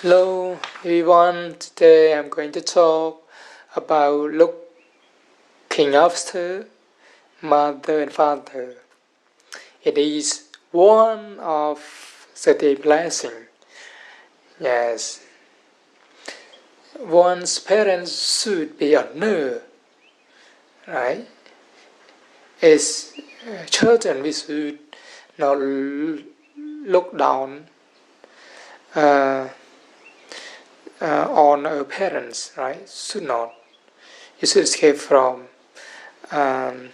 Hello everyone, today I'm going to talk about looking after mother and father. It is one of the blessing. Yes, one's parents should be honored, right? As children, we should not look down uh, on our parents, right? Should not. You should escape from um,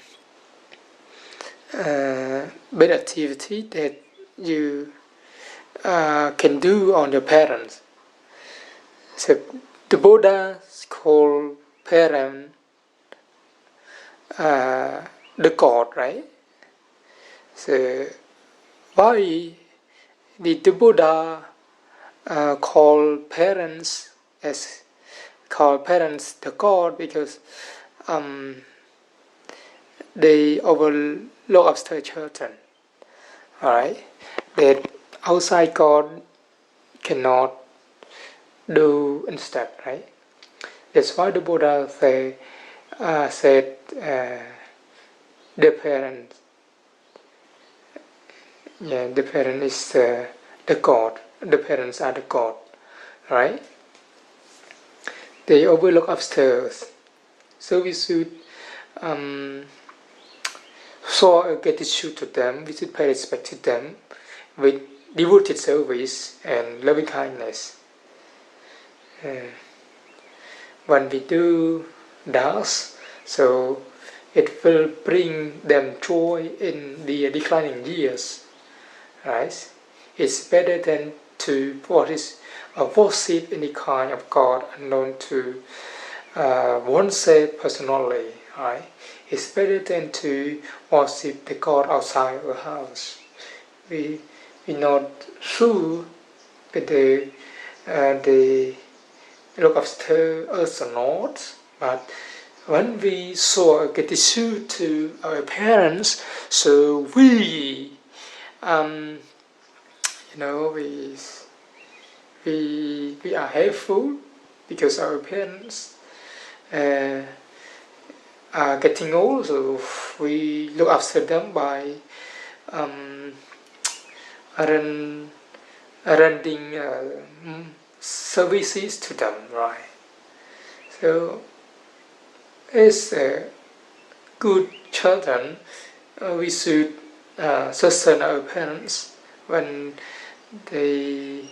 bad activity that you can do on your parents. So the Buddha called parent the God, right? So why did the Buddha call parents the God? Because um, they overlook after children, all right? That outside God cannot do instead, right? That's why the Buddha said the parent, the parent is the God. The parents are the God, right? They overlook upstairs, so we should um, show a gratitude to them. We should pay respect to them with devoted service and loving kindness. When we do that, so it will bring them joy in the declining years, right? It's better than to worship any kind of God unknown to oneself personally, right? It's better than to worship the God outside our house. We not sure whether they look after us or not, but when we show gratitude to our parents, so um, we we are helpful because our parents uh, are getting old, so we look after them by um, run, renting services to them, right? So as good children, we should sustain our parents when they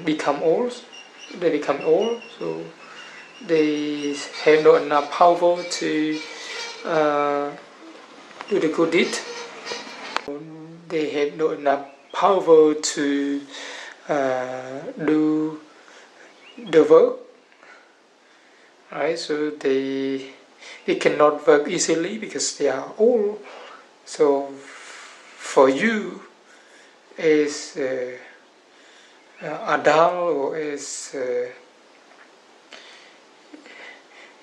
become old. They become old, so they have not enough power to do the good deed. They have not enough power to do the work, right? So they cannot work easily because they are old. So for you as adult or as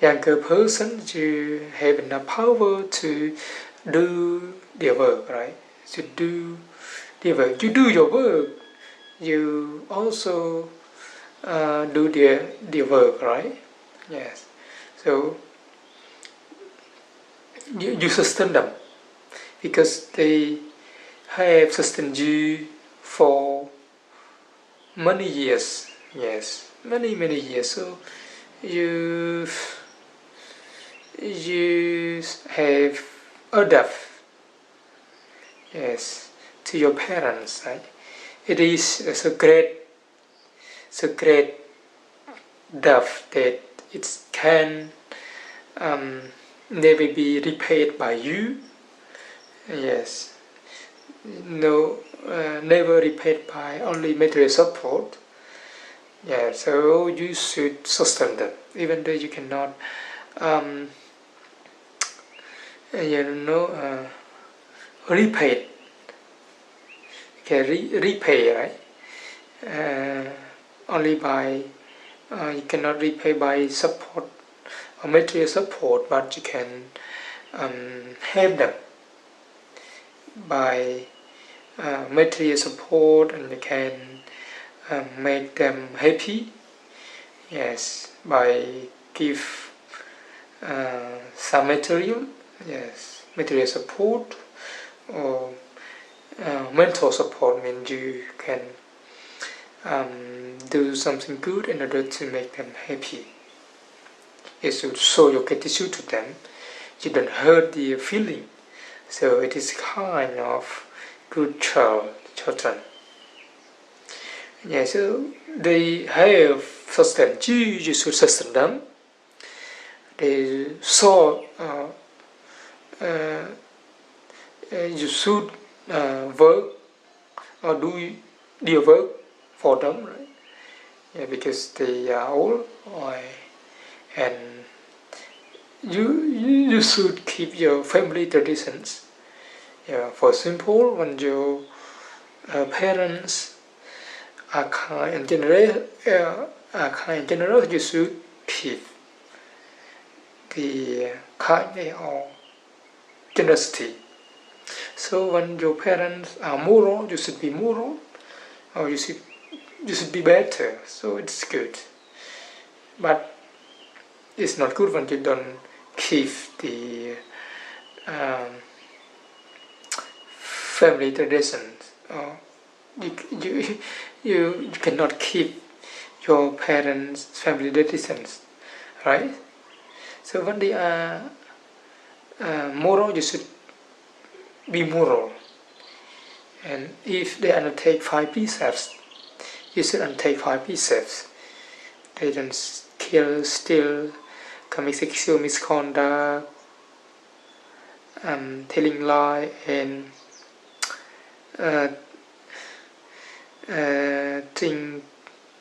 younger person, you have enough power to do their work, right? To do their work. You do your work. You also do their work, right? Yes. So you sustain them because they have sustained you for many years. Yes, many years. So you you have adapt, yes, to your parents, right? It is so great debt that it can um, never be repaid by you. Yes, no, never repaid by only material support. Yeah, so you should sustain them, even though you cannot, um, repay. You can repay, right? Only by you cannot repay by support or material support, but you can help them by material support, and you can make them happy. Yes, by give some material, yes, material support or mental support. Means you can do something good in order to make them happy. You should show your gratitude to them. You don't hurt their feeling. So it is kind of good children. Yeah, so they have sustain. You should sustain them. They saw you should work or do their work for them, right? Yeah, because they are old, and you should keep your family traditions. Yeah, for example, when your parents are kind and generous, you should keep the kindness or generosity. So when your parents are moral, you should be moral, or you should be better. So it's good, but it's not good when you don't keep the family traditions. Or you cannot keep your parents' family traditions, right? So when they are moral, you should be moral. And if they undertake 5 precepts, you should undertake 5 precepts. They don't kill, steal, commit sexual misconduct, telling lie, and drink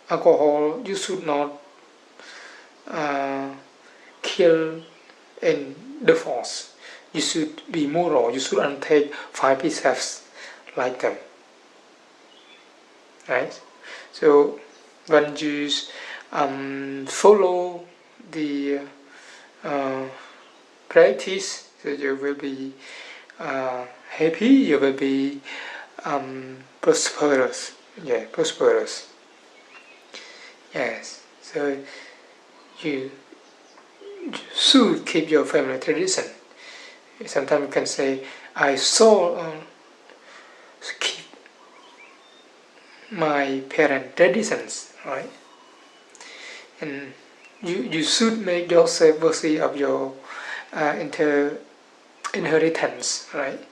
alcohol. You should not kill and divorce. You should be moral. You should undertake 5 precepts like them, right? So when you follow the practice, so you will be happy. You will be prosperous. Yeah, prosperous. Yes. So you should keep your family tradition. Sometimes you can say, I saw keep my parent traditions, right? And you should make yourself worthy of your inheritance, right?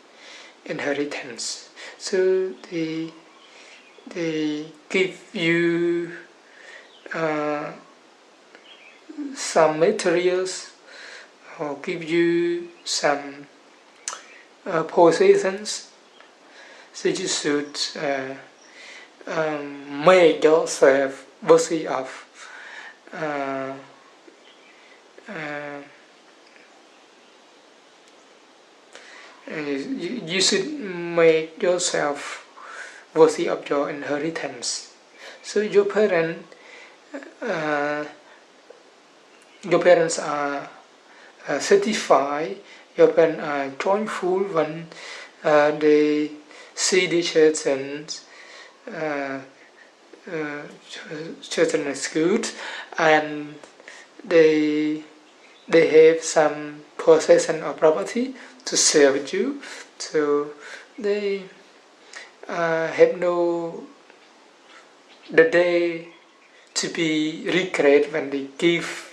Inheritance. So they give you some materials or give you some possessions. So you should make yourself worthy of you should make yourself worthy of your inheritance. So your parents are satisfied. Your parents are joyful when they see the children is good, and they have some possession or property to share with you. So they have no the day to be regret when they give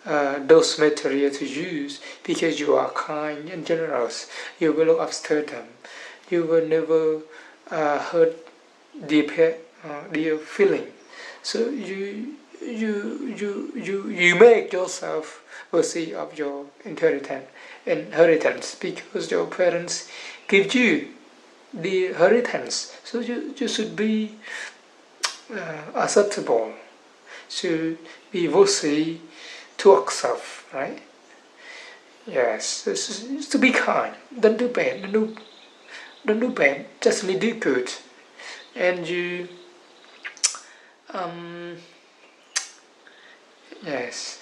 those material to use, because you are kind and generous. You will look after them. You will never hurt their feeling. So you make yourself worthy of your inheritance because your parents give you the inheritance. So you should be acceptable, should be worthy to accept, right? Yes, it's to be kind. Don't do bad. Don't do bad. Just only do good, and you yes,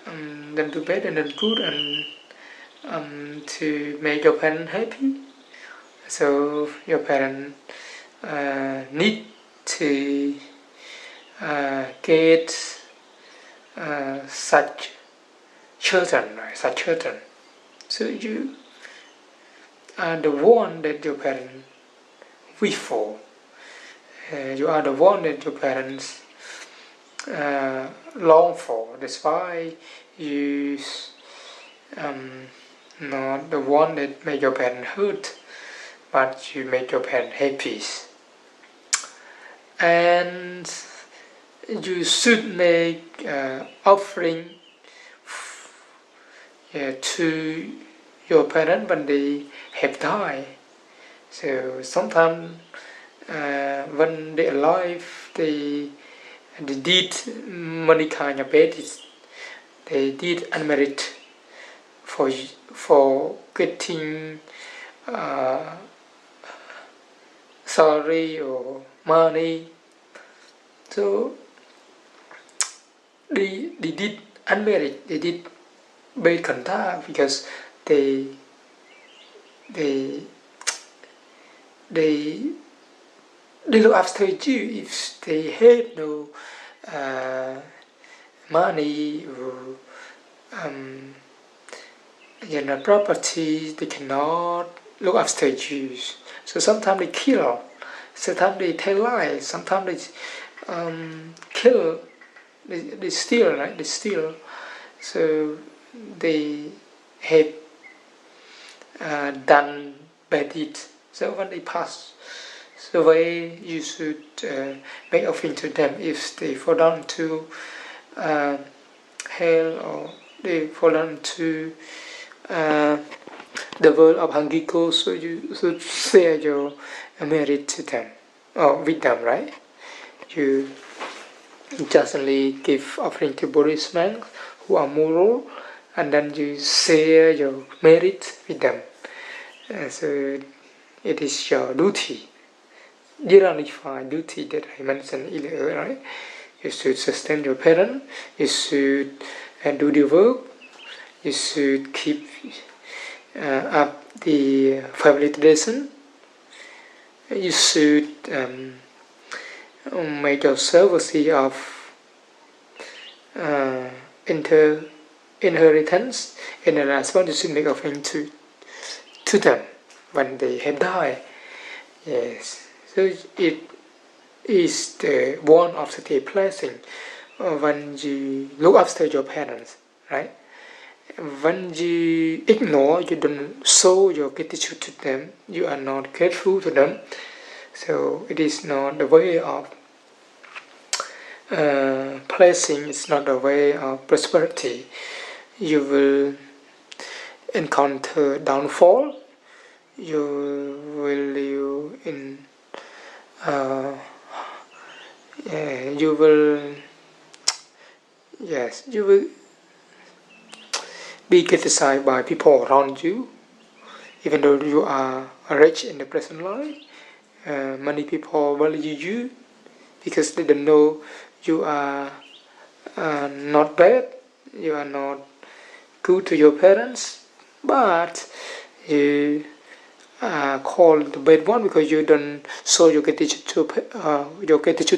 don't do bad and don't good, and to make your parents happy. So your parents need to get such children, right? Such children. So you are the one that your parents wish for. You are the one that your parents long for. That's why you not the one that make your parents hurt, but you make your parents happy. And you should make offering to your parents when they have died. So sometimes when they are alive, they did many kind of bad. They did unmerit for getting salary or money. So they did unmerit. They did bad conduct because they look after you. If they had no money or property, they cannot look after you. So sometimes they kill, sometimes they tell lies, sometimes they kill, they steal, right? They steal. So they have done bad deeds. So when they pass away, you should make offering to them. If they fall down to hell, or they fall down to the world of hungry ghosts, so you should share your merit to them, or with them, right? You just only give offering to Buddhist monks who are moral, and then you share your merit with them. So it is your duty, dignified duty that I mentioned earlier, right? You should sustain your parents, you should do the work, you should keep up the family tradition, you should make yourself worthy of inheritance, and the last one you should make offering to them when they have died. Yes, so it is the one of the blessing when you look after your parents, right? When you ignore, you don't show your gratitude to them, you are not grateful to them, so it is not the way of blessing, it's not the way of prosperity. You will encounter downfall, you will live in you will be criticized by people around you. Even though you are rich in the present life, many people value you because they don't know you are not bad, you are not good to your parents, but you are called the bad one because you don't show your gratitude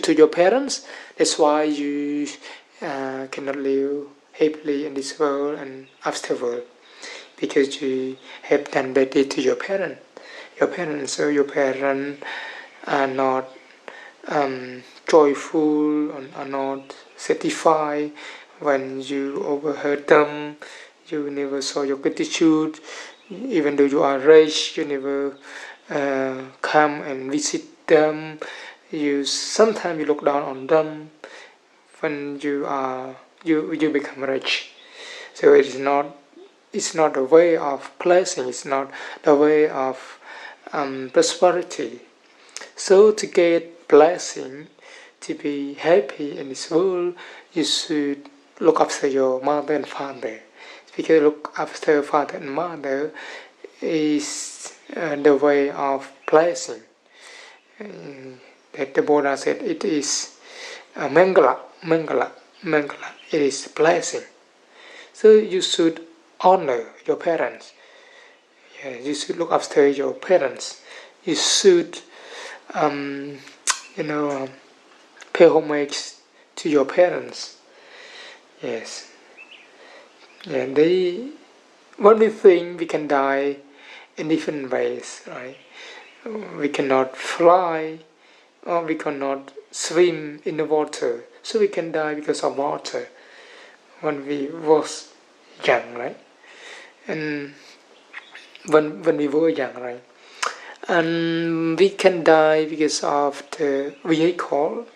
to your parents. That's why you cannot live happily in this world and afterward, because you have done bad deed to your parents. So your parents are not joyful, and are not satisfied when you overheard them. You never show your gratitude. Even though you are rich, you never come and visit them. Sometimes you look down on them when you become rich. So it's not the way of blessing. It's not the way of prosperity. So to get blessing, to be happy in this world, you should look after your mother and father. Because look after father and mother is the way of blessing. That the Buddha said it is Managala. It is blessing. So you should honor your parents. You should look after your parents. You should pay homage to your parents. Yes. Yeah, when we think we can die in different ways, right? We cannot fly, or we cannot swim in the water, so we can die because of water when we was young, right? And when we were young, right? And we can die because of the vehicle.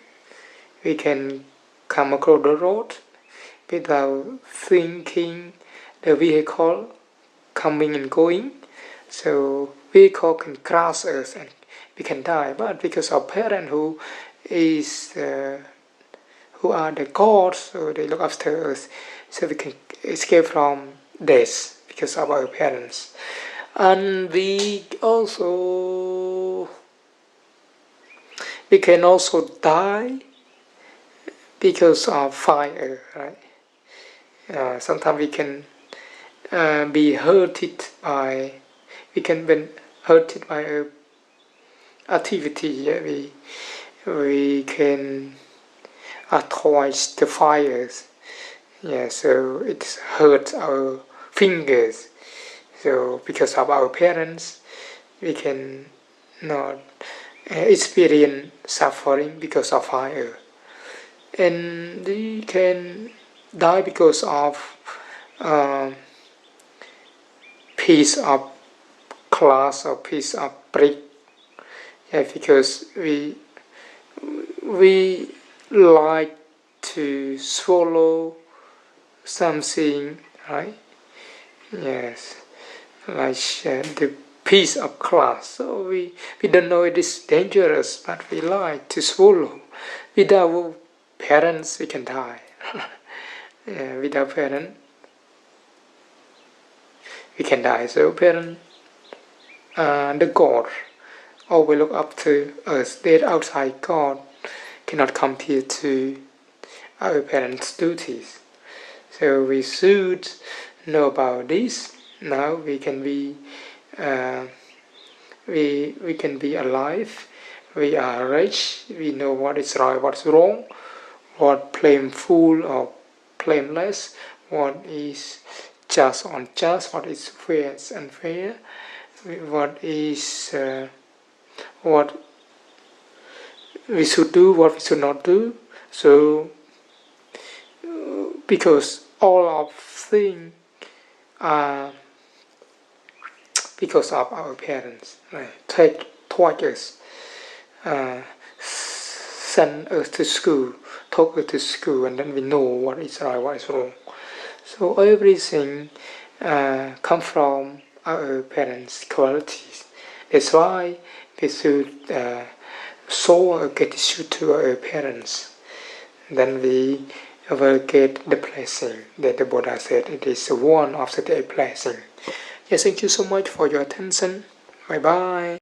We can come across the road without thinking the vehicle coming and going. So vehicle can crash us and we can die. But because of parent who are the gods, so they look after us, so we can escape from death because of our parents. And we can also die because of fire, right? Sometimes we can be hurted by a activity. Yeah? We can avoid the fires. Yeah, so it hurts our fingers. So because of our parents, we can not experience suffering because of fire. And we can die because of piece of glass or piece of brick. Yeah, because we like to swallow something, right? Yes, like the piece of glass. So we don't know it is dangerous, but we like to swallow. Without parents, we can die. Yeah, without parents, we can die. So parents, the God, always look up to us. That outside God cannot compare to our parents' duties. So we should know about this. Now we can be we can be alive. We are rich. We know what is right, what's wrong, what blameful or blameless, what is just or unjust, what is fair and unfair, what is what we should do, what we should not do. So because all of things are because of our parents, right? Taught us, send us to school, talk us to school, and then we know what is right, what is wrong. So everything comes from our parents' qualities. That's why we should show our gratitude to our parents. Then we will get the blessing that the Buddha said. It is one of the blessing. Yes, thank you so much for your attention. Bye bye.